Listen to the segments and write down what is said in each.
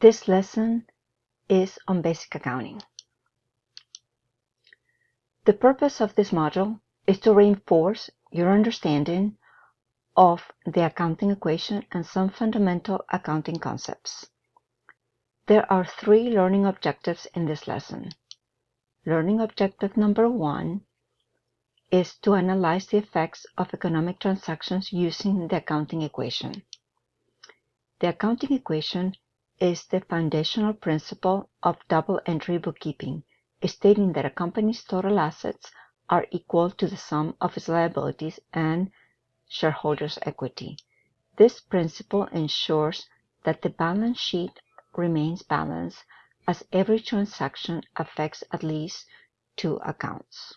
This lesson is on basic accounting. The purpose of this module is to reinforce your understanding of the accounting equation and some fundamental accounting concepts. There are 3 learning objectives in this lesson. Learning objective number 1 is to analyze the effects of economic transactions using the accounting equation. The accounting equation is the foundational principle of double-entry bookkeeping, stating that a company's total assets are equal to the sum of its liabilities and shareholders' equity. This principle ensures that the balance sheet remains balanced as every transaction affects at least 2 accounts.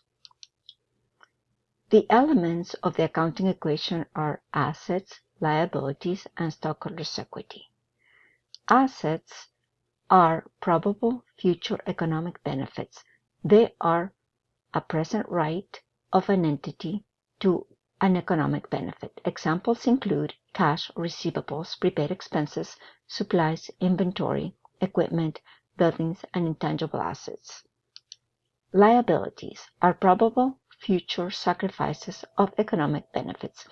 The elements of the accounting equation are assets, liabilities, and stockholders' equity. Assets are probable future economic benefits. They are a present right of an entity to an economic benefit. Examples include cash, receivables, prepaid expenses, supplies, inventory, equipment, buildings, and intangible assets. Liabilities are probable future sacrifices of economic benefits.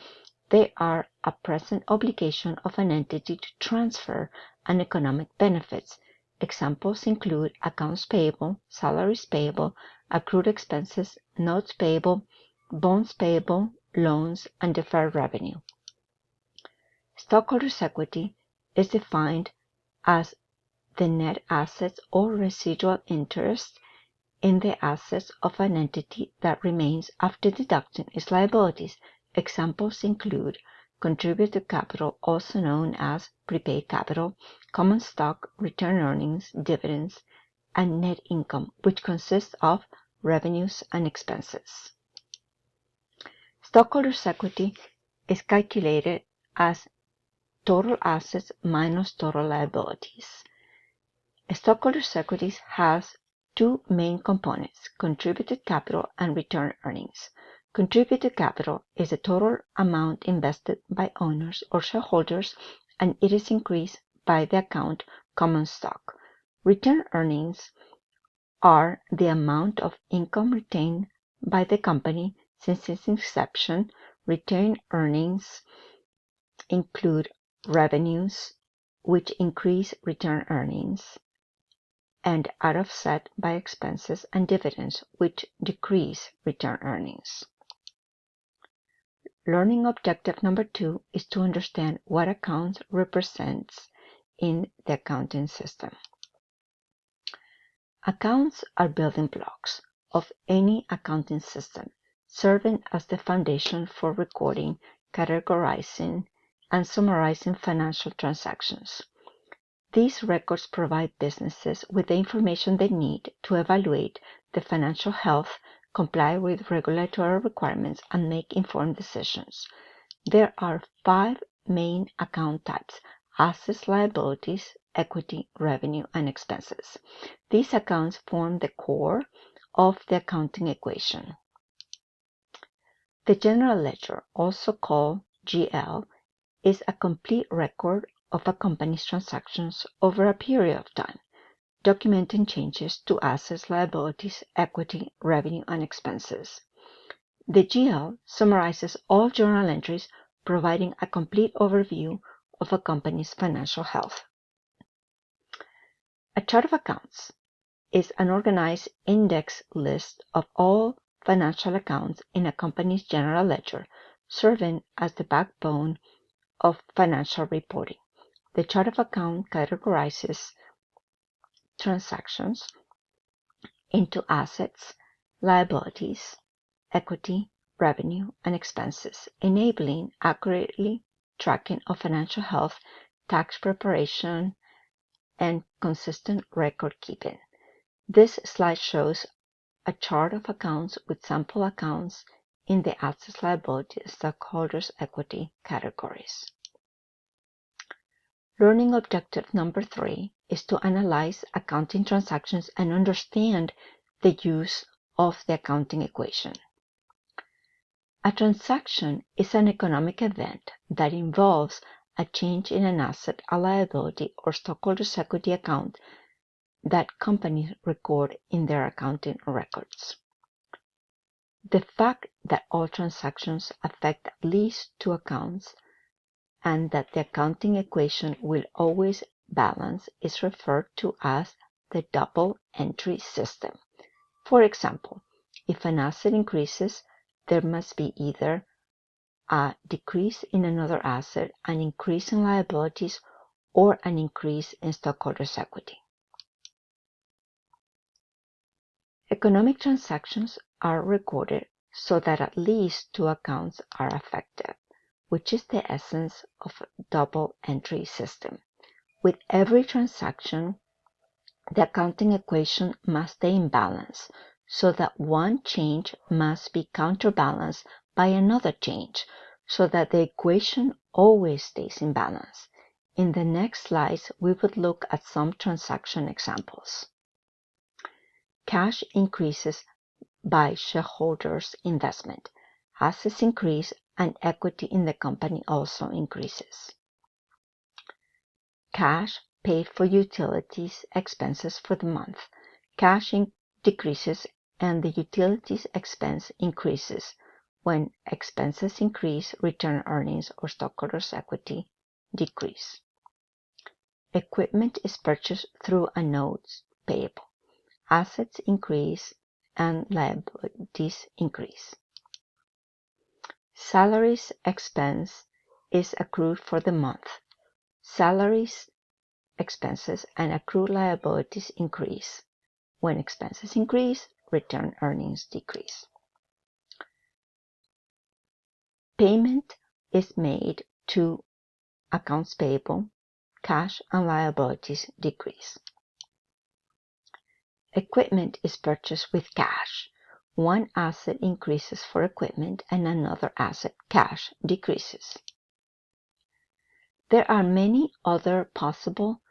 They are a present obligation of an entity to transfer an economic benefits. Examples include accounts payable, salaries payable, accrued expenses, notes payable, bonds payable, loans, and deferred revenue. Stockholders' equity is defined as the net assets or residual interest in the assets of an entity that remains after deducting its liabilities. Examples include contributed capital, also known as prepaid capital, common stock, retained earnings, dividends, and net income, which consists of revenues and expenses. Stockholders' equity is calculated as total assets minus total liabilities. Stockholders' equity has 2 main components, contributed capital and retained earnings. Contributed capital is the total amount invested by owners or shareholders, and it is increased by the account common stock. Retained earnings are the amount of income retained by the company since its inception. Retained earnings include revenues, which increase retained earnings, and are offset by expenses and dividends, which decrease retained earnings. Learning objective number 2 is to understand what accounts represents in the accounting system. Accounts are building blocks of any accounting system, serving as the foundation for recording, categorizing, and summarizing financial transactions. These records provide businesses with the information they need to evaluate the financial health, comply with regulatory requirements, and make informed decisions. There are 5 main account types: assets, liabilities, equity, revenue, and expenses. These accounts form the core of the accounting equation. The general ledger, also called GL, is a complete record of a company's transactions over a period of time, documenting changes to assets, liabilities, equity, revenue, and expenses. The GL summarizes all journal entries, providing a complete overview of a company's financial health. A chart of accounts is an organized index list of all financial accounts in a company's general ledger, serving as the backbone of financial reporting. The chart of account categorizes transactions into assets, liabilities, equity, revenue, and expenses, enabling accurately tracking of financial health, tax preparation, and consistent record keeping. This slide shows a chart of accounts with sample accounts in the assets, liabilities, stockholders' equity categories. Learning objective number 3 is to analyze accounting transactions and understand the use of the accounting equation. A transaction is an economic event that involves a change in an asset, a liability, or stockholders' equity account that companies record in their accounting records. The fact that all transactions affect at least two accounts and that the accounting equation will always balance is referred to as the double entry system. For example, if an asset increases, there must be either a decrease in another asset, an increase in liabilities, or an increase in stockholders' equity. Economic transactions are recorded so that at least two accounts are affected, which is the essence of a double entry system. With every transaction, the accounting equation must stay in balance, so that one change must be counterbalanced by another change, so that the equation always stays in balance. In the next slides, we would look at some transaction examples. Cash increases by shareholders' investment. Assets increase and equity in the company also increases. Cash paid for utilities expenses for the month. Cash decreases and the utilities expense increases. When expenses increase, return earnings or stockholders' equity decrease. Equipment is purchased through a notes payable. Assets increase and liabilities increase. Salaries expense is accrued for the month. Salaries expenses and accrued liabilities increase. When expenses increase, return earnings decrease. Payment is made to accounts payable. Cash and liabilities decrease. Equipment is purchased with cash. One asset increases for equipment and another asset, cash, decreases. There are many other possible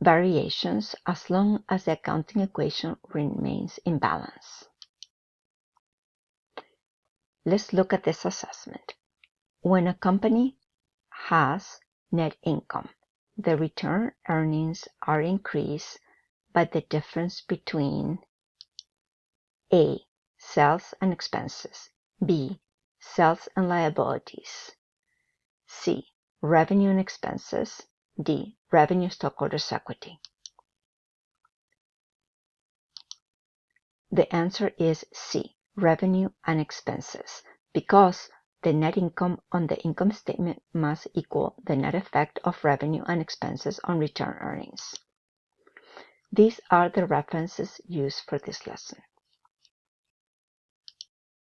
variations as long as the accounting equation remains in balance. Let's look at this assessment. When a company has net income, the return earnings are increased by the difference between A. Sales and expenses, B. Sales and liabilities, C. Revenue and expenses, D. Revenue stockholders' equity. The answer is C. Revenue and expenses, because the net income on the income statement must equal the net effect of revenue and expenses on return earnings. These are the references used for this lesson.